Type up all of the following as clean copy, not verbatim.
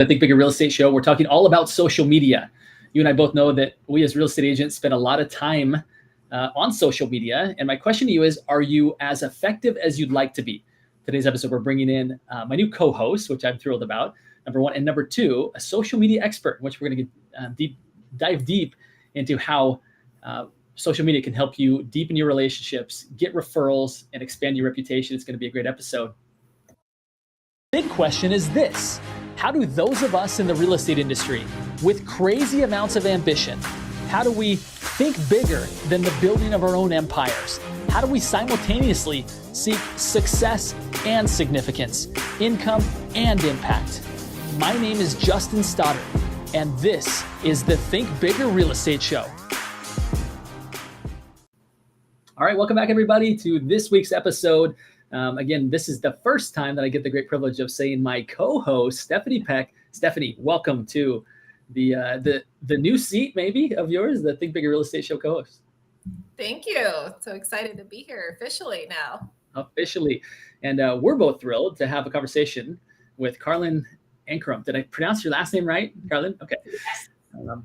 The Think Bigger Real Estate Show. We're talking all about social media. You and I both know that we as real estate agents spend a lot of time on social media. And my question to you is, are you as effective as you'd like to be? Today's episode, we're bringing in my new co-host, which I'm thrilled about, number one. And number two, a social media expert, in which we're going to dive deep into how social media can help you deepen your relationships, get referrals, and expand your reputation. It's going to be a great episode. Big question is this: how do those of us in the real estate industry with crazy amounts of ambition, how do we think bigger than the building of our own empires? How do we simultaneously seek success and significance, income and impact? My name is Justin Stoddard, and this is the Think Bigger Real Estate Show. All right, welcome back, everybody, to this week's episode. Again, this is the first time that I get the great privilege of saying my co-host, Stephanie Peck. Stephanie, welcome to the new seat, maybe, of yours, the Think Bigger Real Estate Show co-host. Thank you. So excited to be here officially now. Officially. And we're both thrilled to have a conversation with Carlin Ankrum. Did I pronounce your last name right, Carlin? Okay. Yes.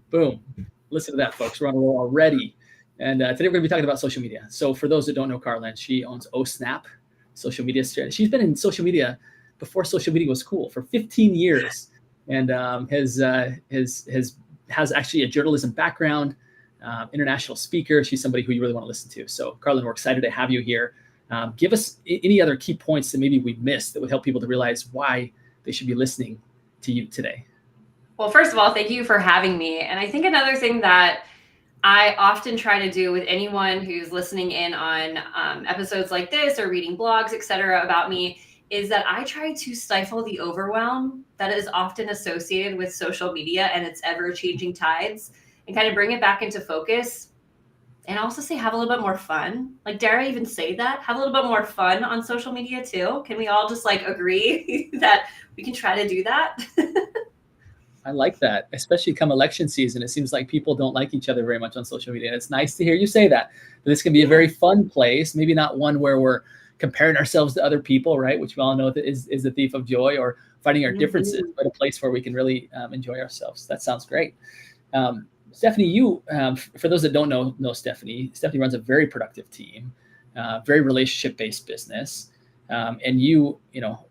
Boom. Listen to that, folks. We're on a roll already. And today we're going to be talking about social media. So for those that don't know Carlin, she owns OSnap social media strategy. She's been in social media before social media was cool for 15 years, and has actually a journalism background, international speaker. She's somebody who you really want to listen to. So Carlin, we're excited to have you here. Give us any other key points that maybe we missed that would help people to realize why they should be listening to you today. Well, first of all, thank you for having me. And I think another thing that I often try to do with anyone who's listening in on episodes like this or reading blogs, et cetera, about me is that I try to stifle the overwhelm that is often associated with social media and its ever-changing tides, and kind of bring it back into focus. And also say, have a little bit more fun. Like, dare I even say that? Have a little bit more fun on social media too. Can we all just agree that we can try to do that? I like that, especially come election season. It seems like people don't like each other very much on social media. And it's nice to hear you say that this can be a very fun place, maybe not one where we're comparing ourselves to other people, right? Which we all know that is the thief of joy, or finding our differences, but a place where we can really enjoy ourselves. That sounds great. Stephanie, you, for those that don't know Stephanie runs a very productive team, very relationship-based business. And you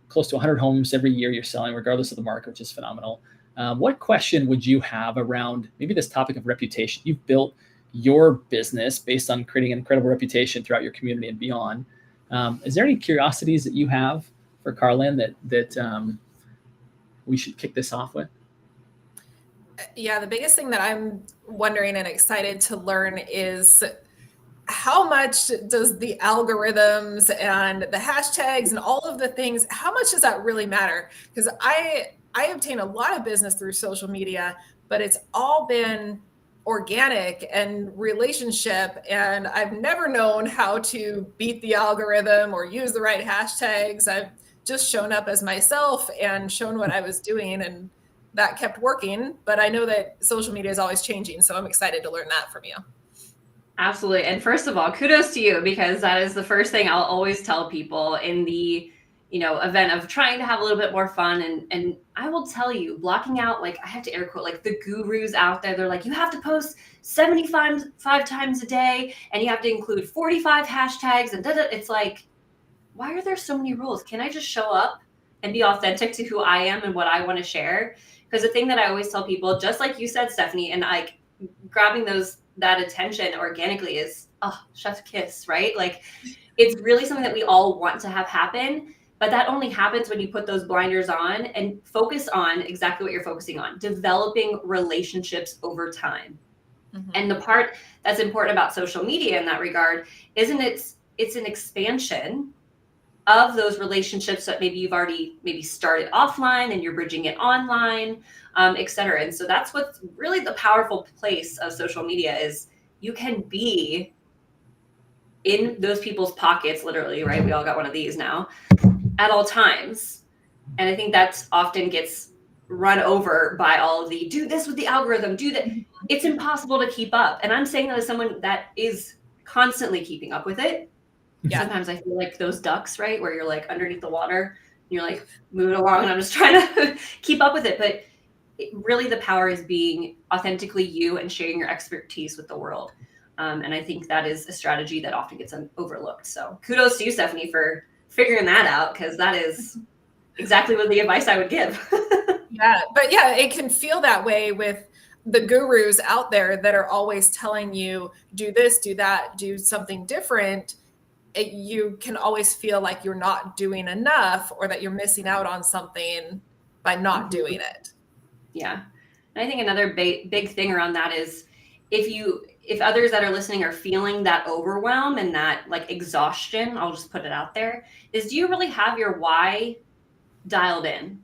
close to 100 homes every year you're selling, regardless of the market, which is phenomenal. What question would you have around maybe this topic of reputation? You've built your business based on creating an incredible reputation throughout your community and beyond. Is there any curiosities that you have for Carlin that we should kick this off with? Yeah, the biggest thing that I'm wondering and excited to learn is how much does the algorithms and the hashtags and all of the things, how much does that really matter? Because I obtain a lot of business through social media, but it's all been organic and relationship. And I've never known how to beat the algorithm or use the right hashtags. I've just shown up as myself and shown what I was doing, and that kept working. But I know that social media is always changing, so I'm excited to learn that from you. Absolutely. And first of all, kudos to you, because that is the first thing I'll always tell people in the event of trying to have a little bit more fun. And I will tell you, blocking out, I have to air quote, the gurus out there, they're like, you have to post 75 times a day and you have to include 45 hashtags and it's like, why are there so many rules? Can I just show up and be authentic to who I am and what I want to share? Because the thing that I always tell people, just like you said, Stephanie, and grabbing that attention organically is, chef's kiss, right? It's really something that we all want to have happen. But that only happens when you put those blinders on and focus on exactly what you're focusing on, developing relationships over time. Mm-hmm. And the part that's important about social media in that regard isn't it's an expansion of those relationships that maybe you've already started offline and you're bridging it online, et cetera. And so that's what's really the powerful place of social media is you can be in those people's pockets, literally, right? We all got one of these now at all times. And I think that's often gets run over by all of the, do this with the algorithm, do that. It's impossible to keep up. And I'm saying that as someone that is constantly keeping up with it. Yeah. Sometimes I feel like those ducks, right? Where you're underneath the water and you're moving along and I'm just trying to keep up with it. But really the power is being authentically you and sharing your expertise with the world. And I think that is a strategy that often gets overlooked. So kudos to you, Stephanie, for figuring that out, because that is exactly what the advice I would give. Yeah, but yeah, it can feel that way with the gurus out there that are always telling you, do this, do that, do something different. You can always feel like you're not doing enough, or that you're missing out on something by not doing it. Yeah. And I think another big thing around that is if others that are listening are feeling that overwhelm and that like exhaustion, I'll just put it out there, is do you really have your why dialed in?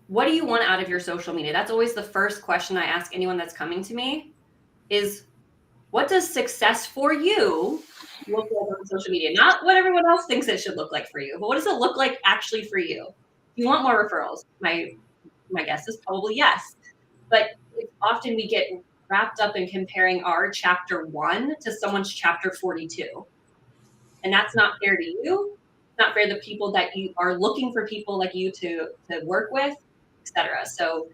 What do you want out of your social media? That's always the first question I ask anyone that's coming to me is, what does success for you look like on social media? Not what everyone else thinks it should look like for you, but what does it look like actually for you? You want more referrals? My guess is probably yes. But often we get wrapped up in comparing our chapter 1 to someone's chapter 42. And that's not fair to you. It's not fair to the people that you are looking for people like you to work with, etc. So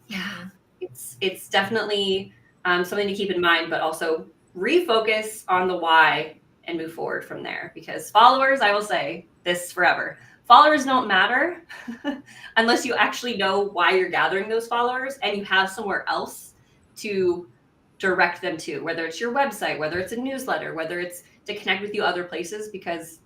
yeah, it's definitely something to keep in mind, but also refocus on the why and move forward from there. Because followers, I will say this forever, followers don't matter unless you actually know why you're gathering those followers and you have somewhere else to direct them to, whether it's your website, whether it's a newsletter, whether it's to connect with you other places. Because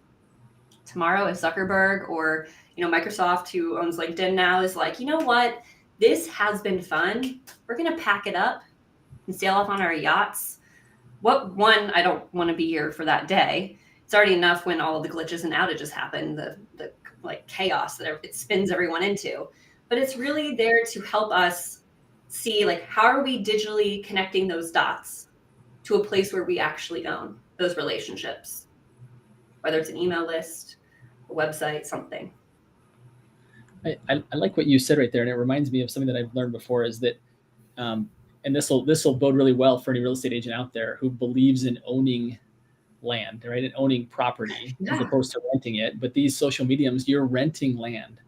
tomorrow, if Zuckerberg or Microsoft, who owns LinkedIn now, is like, you know what, this has been fun, we're gonna pack it up and sail off on our yachts. I don't want to be here for that day. It's already enough when all of the glitches and outages happen, the like chaos that it spins everyone into. But it's really there to help us see, like, how are we digitally connecting those dots to a place where we actually own those relationships, whether it's an email list, a website, something. I like what you said right there, and it reminds me of something that I've learned before, is that, and this will bode really well for any real estate agent out there who believes in owning land, right, and owning property as opposed to renting it. But these social mediums, you're renting land,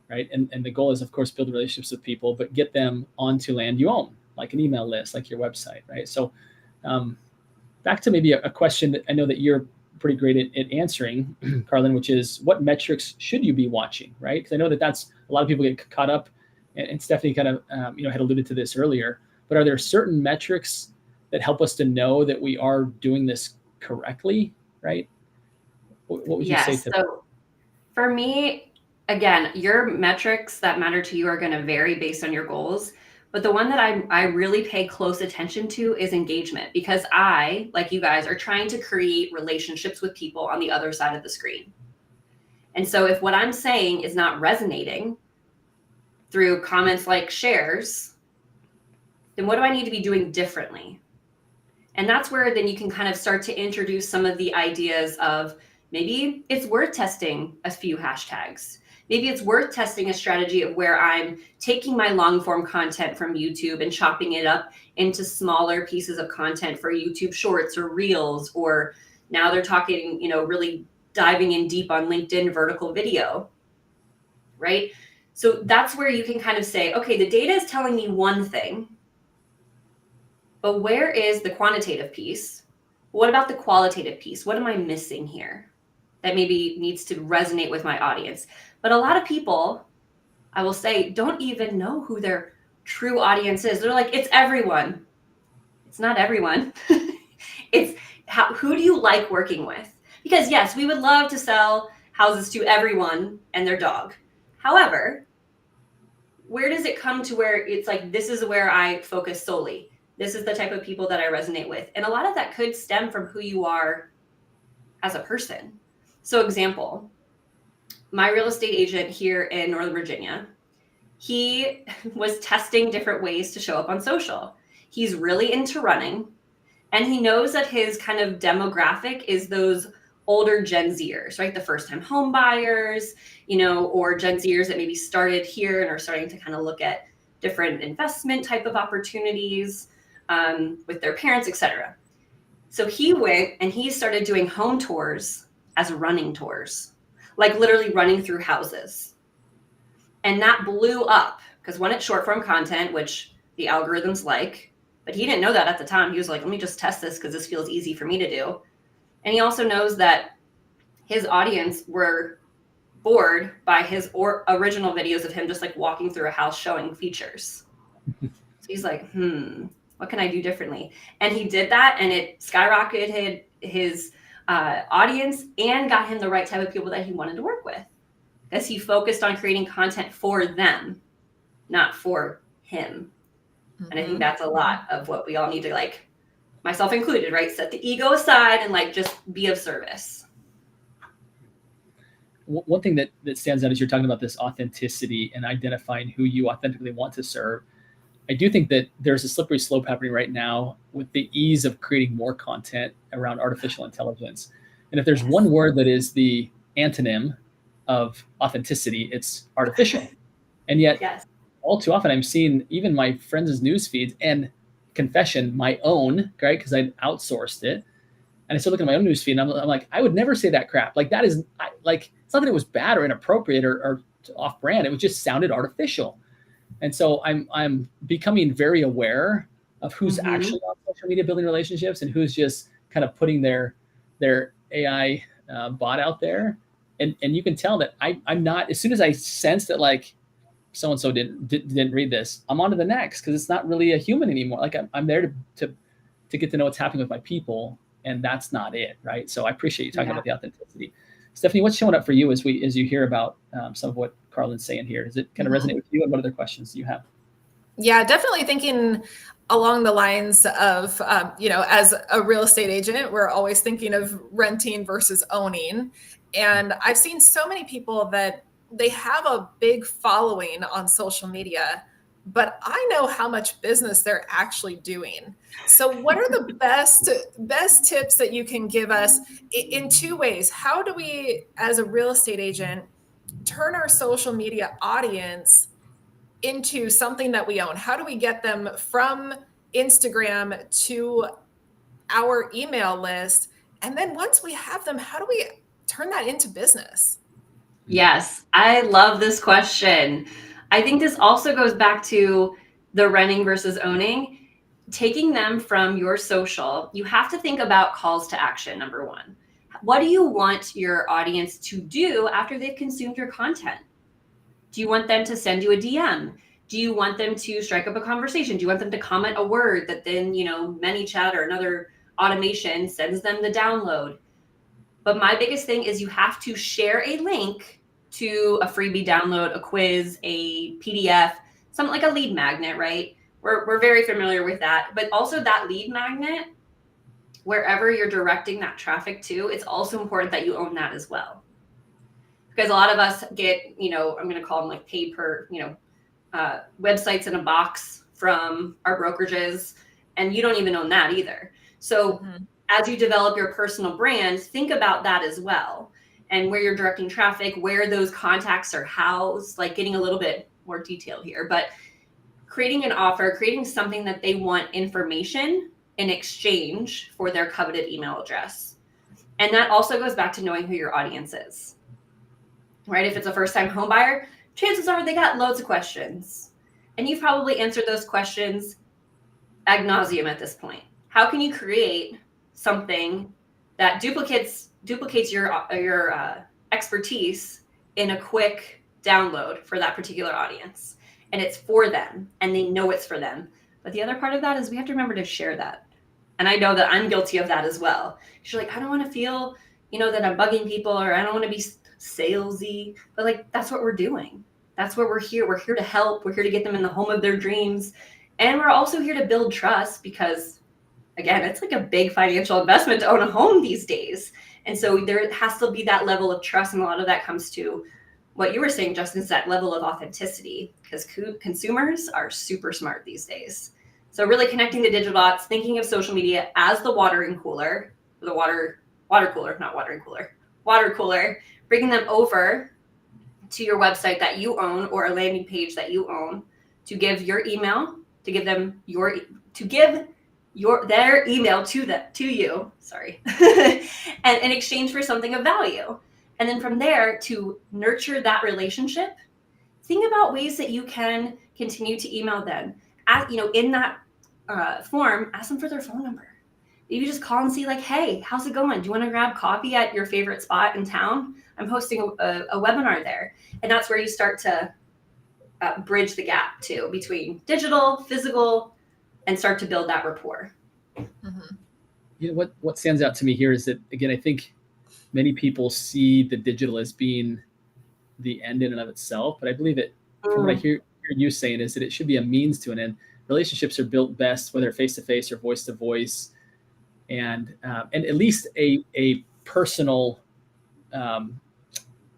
right? And the goal is, of course, build relationships with people, but get them onto land you own, like an email list, like your website, right? So back to maybe a question that I know that you're pretty great at answering, Carlin, which is, what metrics should you be watching, right? Because I know that's a lot of people get caught up, and Stephanie kind of had alluded to this earlier. But are there certain metrics that help us to know that we are doing this correctly, right? What would you say to that? So for me, again, your metrics that matter to you are going to vary based on your goals. But the one that I really pay close attention to is engagement, because I, like you guys, are trying to create relationships with people on the other side of the screen. And so if what I'm saying is not resonating through comments like shares, then what do I need to be doing differently? And that's where then you can kind of start to introduce some of the ideas of, maybe it's worth testing a few hashtags. Maybe it's worth testing a strategy of where I'm taking my long form content from YouTube and chopping it up into smaller pieces of content for YouTube shorts or reels, or now they're talking, really diving in deep on LinkedIn vertical video, right? So that's where you can kind of say, okay, the data is telling me one thing, but where is the quantitative piece? What about the qualitative piece? What am I missing here that maybe needs to resonate with my audience? But a lot of people, I will say, don't even know who their true audience is. They're like, it's everyone. It's not everyone. It's who do you like working with? Because yes, we would love to sell houses to everyone and their dog. However, where does it come to where it's like, this is where I focus solely? This is the type of people that I resonate with. And a lot of that could stem from who you are as a person. So example, my real estate agent here in Northern Virginia, he was testing different ways to show up on social. He's really into running, and he knows that his kind of demographic is those older Gen Zers, right? The first-time home buyers, or Gen Zers that maybe started here and are starting to kind of look at different investment type of opportunities with their parents, etc. So he went and he started doing home tours as running tours, like literally running through houses. And that blew up because one, it's short form content, which the algorithms like, but he didn't know that at the time. He was like, let me just test this because this feels easy for me to do. And he also knows that his audience were bored by his original videos of him just like walking through a house showing features. So he's like, what can I do differently? And he did that, and it skyrocketed his audience and got him the right type of people that he wanted to work with, because he focused on creating content for them, not for him. And I think that's a lot of what we all need to, like, myself included, right? Set the ego aside and like just be of service. One thing that stands out as you're talking about this authenticity and identifying who you authentically want to serve. I do think that there's a slippery slope happening right now with the ease of creating more content around artificial intelligence. And if there's one word that is the antonym of authenticity, it's artificial. And yet all too often I'm seeing even my friends' news feeds, and confession, my own, right? Because I outsourced it. And I started looking at my own news feed, and I'm like, I would never say that crap. Like, that is like, it's not that it was bad or inappropriate or off brand. It was just sounded artificial. And so I'm becoming very aware of who's actually on social media building relationships and who's just kind of putting their AI bot out there. And you can tell that I'm not, as soon as I sense that like so-and-so didn't read this, I'm on to the next, because it's not really a human anymore. Like I'm there to get to know what's happening with my people. And that's not it, right? So I appreciate you talking about the authenticity. Stephanie, what's showing up for you as you hear about some of what Carlin's saying here? Does it kind of resonate with you? And what other questions do you have? Yeah, definitely thinking along the lines of, as a real estate agent, we're always thinking of renting versus owning. And I've seen so many people that they have a big following on social media, but I know how much business they're actually doing. So what are the best tips that you can give us in two ways? How do we, as a real estate agent, turn our social media audience into something that we own? How do we get them from Instagram to our email list? And then once we have them, how do we turn that into business? Yes, I love this question. I think this also goes back to the renting versus owning. Taking them from your social, you have to think about calls to action, number one. What do you want your audience to do after they've consumed your content? Do you want them to send you a DM? Do you want them to strike up a conversation? Do you want them to comment a word that then, ManyChat or another automation sends them the download? But my biggest thing is you have to share a link to a freebie download, a quiz, a PDF, something like a lead magnet, right? We're very familiar with that. But also that lead magnet, wherever you're directing that traffic to, it's also important that you own that as well. Because a lot of us get, I'm going to call them like pay per, websites in a box from our brokerages, and you don't even own that either. So as you develop your personal brand, think about that as well. And where you're directing traffic, where those contacts are housed, like getting a little bit more detailed here, but creating an offer, creating something that they want information in exchange for their coveted email address. And that also goes back to knowing who your audience is, right? If it's a first-time home buyer, chances are they got loads of questions. And you've probably answered those questions ad nauseum at this point. How can you create something that duplicates your expertise in a quick download for that particular audience? And it's for them, and they know it's for them. But the other part of that is we have to remember to share that. And I know that I'm guilty of that as well. You're like, I don't want to feel, that I'm bugging people, or I don't want to be salesy, but like, that's what we're doing. That's where we're here. We're here to help. We're here to get them in the home of their dreams. And we're also here to build trust, because again, it's like a big financial investment to own a home these days. And so there has to be that level of trust. And a lot of that comes to what you were saying, Justin, is that level of authenticity, because consumers are super smart these days. So really connecting the digital dots, thinking of social media as the watering cooler, water cooler, bringing them over to your website that you own, or a landing page that you own, to give your email, to give them their email to you, and in exchange for something of value. And then from there, to nurture that relationship, think about ways that you can continue to email them. In that form, ask them for their phone number. You just call and see like, hey, how's it going? Do you want to grab coffee at your favorite spot in town? I'm hosting a webinar there. And that's where you start to bridge the gap too between digital, physical, and start to build that rapport. Mm-hmm. What stands out to me here is that, again, I think many people see the digital as being the end in and of itself, but I believe it, from what I hear you saying, is that it should be a means to an end. Relationships are built best, whether face-to-face or voice-to-voice, and at least a personal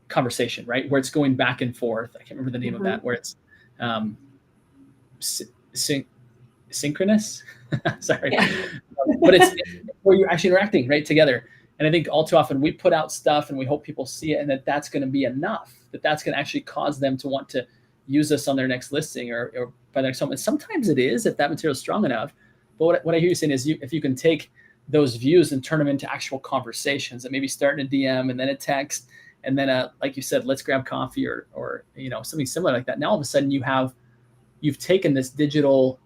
conversation, right? Where it's going back and forth. I can't remember the name of that, where it's synchronous. Sorry. Yeah. But it's where you're actually interacting right together. And I think all too often we put out stuff and we hope people see it and that's going to be enough, that's going to actually cause them to want to use us on their next listing or by their next home. And sometimes it is, if that material is strong enough. But what I hear you saying is if you can take those views and turn them into actual conversations that maybe start in a DM and then a text, and then like you said, let's grab coffee or something similar like that. Now all of a sudden you've taken this digital,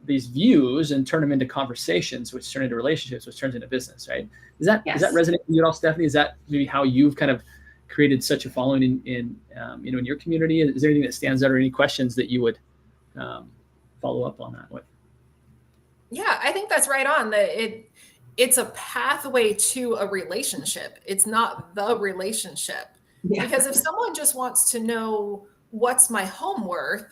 these views and turn them into conversations, which turn into relationships, which turns into business, right? Does that resonate with you at all, Stephanie? Is that maybe how you've kind of created such a following in your community? Is there anything that stands out or any questions that you would follow up on that with? Yeah, I think that's right on. It's a pathway to a relationship. It's not the relationship. Yeah. Because if someone just wants to know what's my home worth,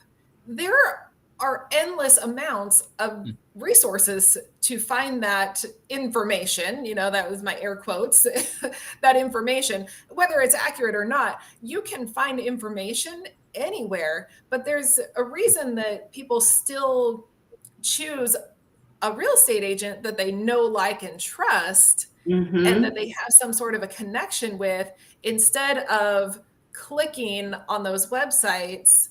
there are endless amounts of resources to find that information. That was my air quotes, that information, whether it's accurate or not. You can find information anywhere, but there's a reason that people still choose a real estate agent that they know, like, and trust, and that they have some sort of a connection with, instead of clicking on those websites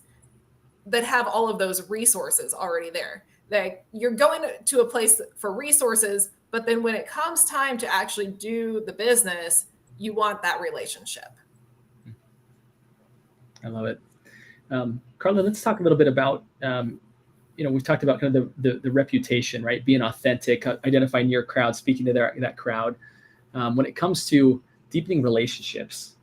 that have all of those resources already there. That you're going to a place for resources, but then when it comes time to actually do the business, you want that relationship. I love it. Carla, let's talk a little bit about, we've talked about kind of the reputation, right? Being authentic, identifying your crowd, speaking to that crowd. When it comes to deepening relationships,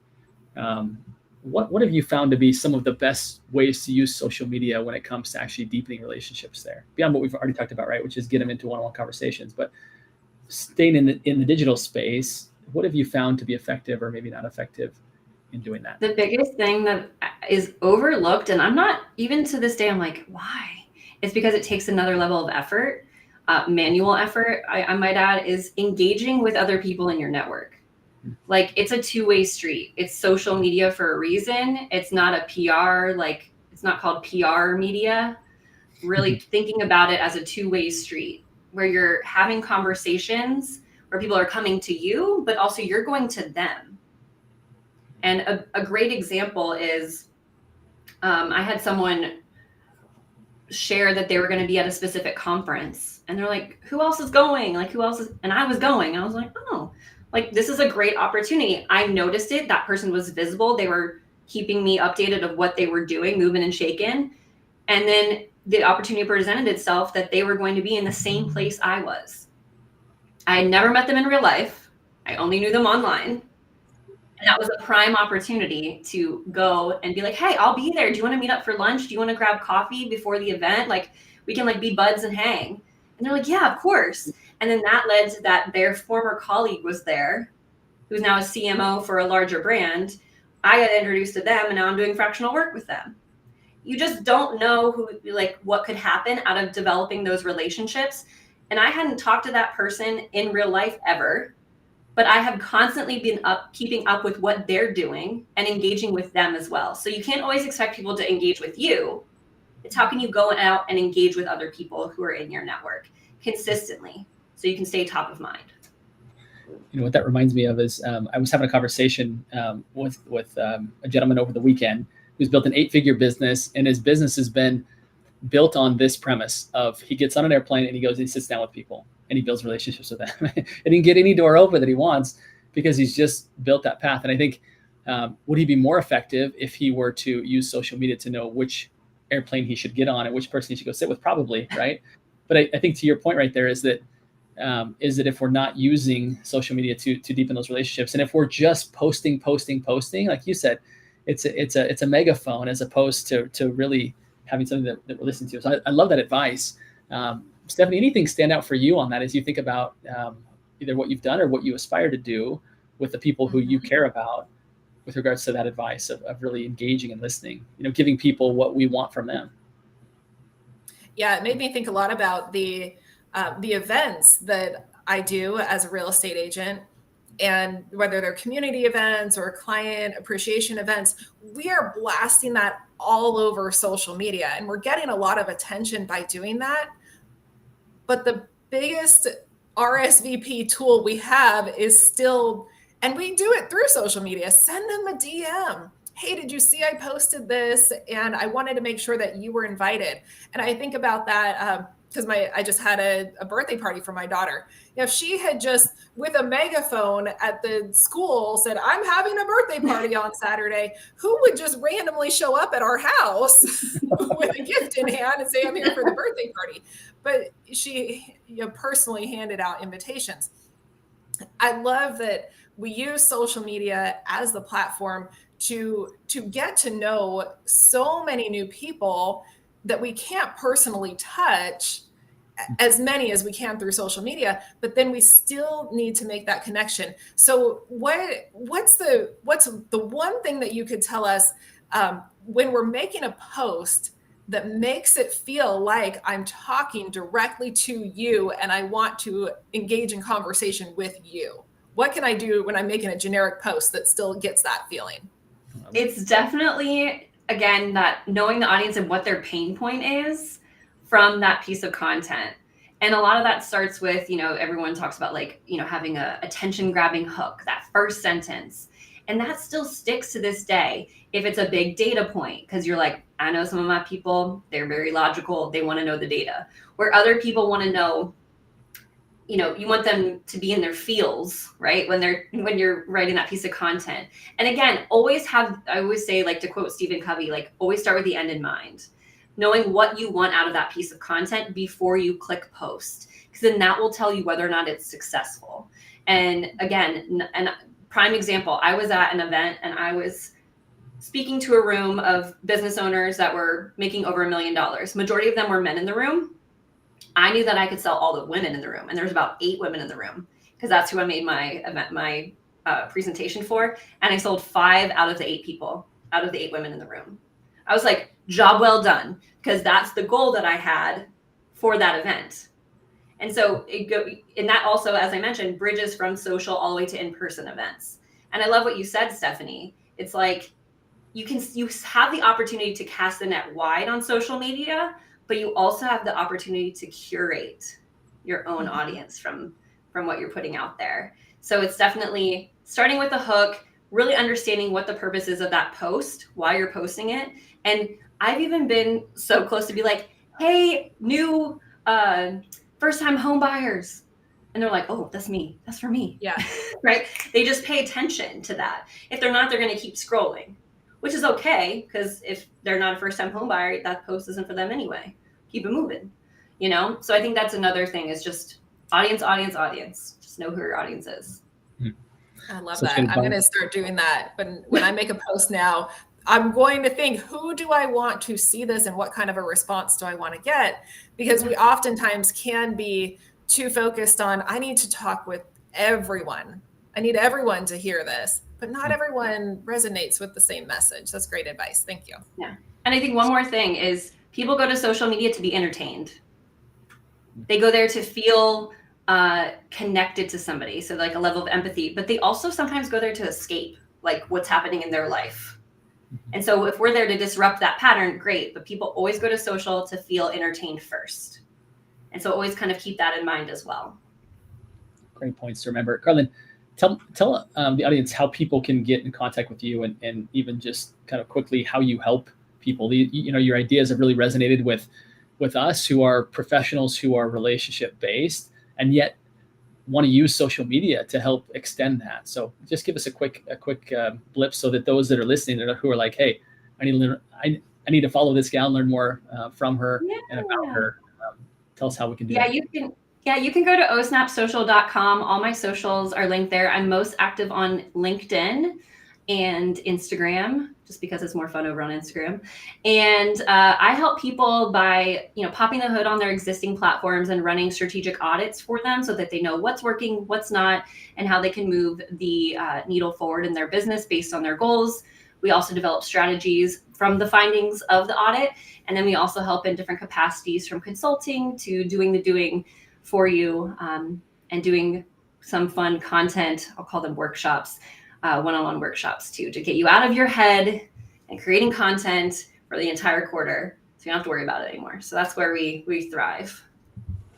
what have you found to be some of the best ways to use social media when it comes to actually deepening relationships there? Beyond what we've already talked about, right? Which is get them into one-on-one conversations, but staying in the digital space, what have you found to be effective or maybe not effective in doing that? The biggest thing that is overlooked, and I'm not, even to this day, I'm like, why? It's because it takes another level of effort, manual effort, I might add, is engaging with other people in your network. Like, it's a two-way street. It's social media for a reason. It's not a PR, it's not called PR media. Really thinking about it as a two-way street where you're having conversations where people are coming to you, but also you're going to them. And a great example is I had someone share that they were going to be at a specific conference, and they're like, who else is going? Who else is? And I was going. I was like, oh, this is a great opportunity. I noticed it. That person was visible. They were keeping me updated of what they were doing, moving and shaking. And then the opportunity presented itself that they were going to be in the same place I was. I had never met them in real life. I only knew them online. And that was a prime opportunity to go and be like, hey, I'll be there. Do you want to meet up for lunch? Do you want to grab coffee before the event? We can be buds and hang. And they're like, yeah, of course. And then that led to that their former colleague was there, who's now a CMO for a larger brand. I got introduced to them, and now I'm doing fractional work with them. You just don't know what could happen out of developing those relationships. And I hadn't talked to that person in real life ever, but I have constantly been keeping up with what they're doing and engaging with them as well. So you can't always expect people to engage with you. It's how can you go out and engage with other people who are in your network consistently so you can stay top of mind. What that reminds me of is I was having a conversation with a gentleman over the weekend who's built an 8-figure business, and his business has been built on this premise of he gets on an airplane and he goes and he sits down with people and he builds relationships with them. And he can get any door open that he wants because he's just built that path. And I think Would he be more effective if he were to use social media to know which airplane he should get on and which person he should go sit with? Probably, right? But I think to your point right there is that if we're not using social media to deepen those relationships, and if we're just posting, like you said, it's a megaphone as opposed to really having something that we're listening to. So I love that advice. Stephanie, anything stand out for you on that as you think about either what you've done or what you aspire to do with the people who you care about with regards to that advice of really engaging and listening, giving people what we want from them? Yeah, it made me think a lot about the events that I do as a real estate agent, and whether they're community events or client appreciation events, we are blasting that all over social media, and we're getting a lot of attention by doing that. But the biggest RSVP tool we have is still, and we do it through social media, send them a DM. Hey, did you see I posted this? And I wanted to make sure that you were invited. And I think about that because I just had a birthday party for my daughter. If she had just, with a megaphone at the school, said, I'm having a birthday party on Saturday, who would just randomly show up at our house with a gift in hand and say, I'm here for the birthday party? But she personally handed out invitations. I love that we use social media as the platform to get to know so many new people that we can't personally touch, as many as we can through social media, but then we still need to make that connection. So what's the one thing that you could tell us when we're making a post that makes it feel like I'm talking directly to you and I want to engage in conversation with you? What can I do when I'm making a generic post that still gets that feeling? It's definitely, again, that knowing the audience and what their pain point is from that piece of content. And a lot of that starts with, everyone talks about having a attention grabbing hook, that first sentence. And that still sticks to this day. If it's a big data point, because you're like, I know some of my people, they're very logical. They want to know the data. Where other people want to know, you want them to be in their feels, right? When you're writing that piece of content. And again, I always say, to quote Stephen Covey, always start with the end in mind, knowing what you want out of that piece of content before you click post, because then that will tell you whether or not it's successful. And again, and prime example, I was at an event and I was speaking to a room of business owners that were making over $1 million. Majority of them were men in the room. I knew that I could sell all the women in the room, and there was about 8 women in the room because that's who I made my presentation for. And I sold 5 out of the 8 people, out of the 8 women in the room. I was like, job well done, because that's the goal that I had for that event. And so and that also, as I mentioned, bridges from social all the way to in-person events. And I love what you said, Stephanie. It's like you have the opportunity to cast the net wide on social media, but you also have the opportunity to curate your own audience from what you're putting out there. So it's definitely starting with the hook, really understanding what the purpose is of that post, why you're posting it. And I've even been so close to be like, hey, new first-time home buyers. And they're like, oh, that's me. That's for me. Yeah. Right? They just pay attention to that. If they're not, they're going to keep scrolling, which is okay, because if they're not a first-time home buyer, that post isn't for them anyway. Keep it moving, So I think that's another thing, is just audience. Just know who your audience is. I love that. I'm going to start doing that. When I make a post now, I'm going to think, who do I want to see this and what kind of a response do I want to get? Because we oftentimes can be too focused on, I need to talk with everyone. I need everyone to hear this, but not everyone resonates with the same message. That's great advice. Thank you. Yeah. And I think one more thing is, people go to social media to be entertained. They go there to feel connected to somebody. So a level of empathy, but they also sometimes go there to escape what's happening in their life. And so if we're there to disrupt that pattern, great. But people always go to social to feel entertained first. And so always kind of keep that in mind as well. Great points to remember. Carlin, tell the audience how people can get in contact with you, and even just kind of quickly how you help people. Your ideas have really resonated with us who are professionals, who are relationship based, and yet want to use social media to help extend that. So just give us a quick blip so that those that are listening who are like, hey, I need to learn, I need to follow this gal and learn more from her and about her. Tell us how we can do that. You can go to osnapsocial.com. All my socials are linked there. I'm most active on LinkedIn and Instagram, just because it's more fun over on Instagram. And I help people by, popping the hood on their existing platforms and running strategic audits for them so that they know what's working, what's not, and how they can move the needle forward in their business based on their goals. We also develop strategies from the findings of the audit. And then we also help in different capacities, from consulting to doing the doing for you, and doing some fun content. I'll call them workshops, one-on-one workshops too, to get you out of your head and creating content for the entire quarter, so you don't have to worry about it anymore. So that's where we thrive.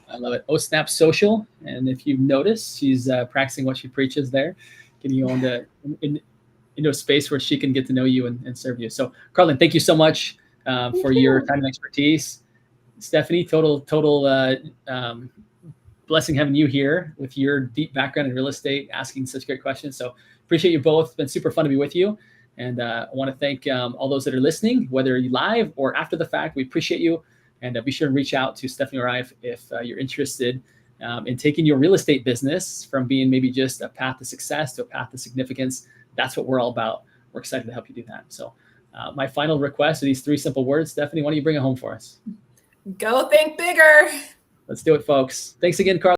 I love it. OSNAP Social. And if you've noticed, she's practicing what she preaches there, getting you into a space where she can get to know you and serve you. So Carlin, thank you so much for your time and expertise. Stephanie, total blessing having you here with your deep background in real estate, asking such great questions. So appreciate you both. It's been super fun to be with you. And I want to thank all those that are listening, whether you live or after the fact. We appreciate you. And be sure to reach out to Stephanie or I if you're interested in taking your real estate business from being maybe just a path to success to a path to significance. That's what we're all about. We're excited to help you do that. So my final request are these 3 simple words. Stephanie, why don't you bring it home for us? Go think bigger. Let's do it, folks. Thanks again, Carl.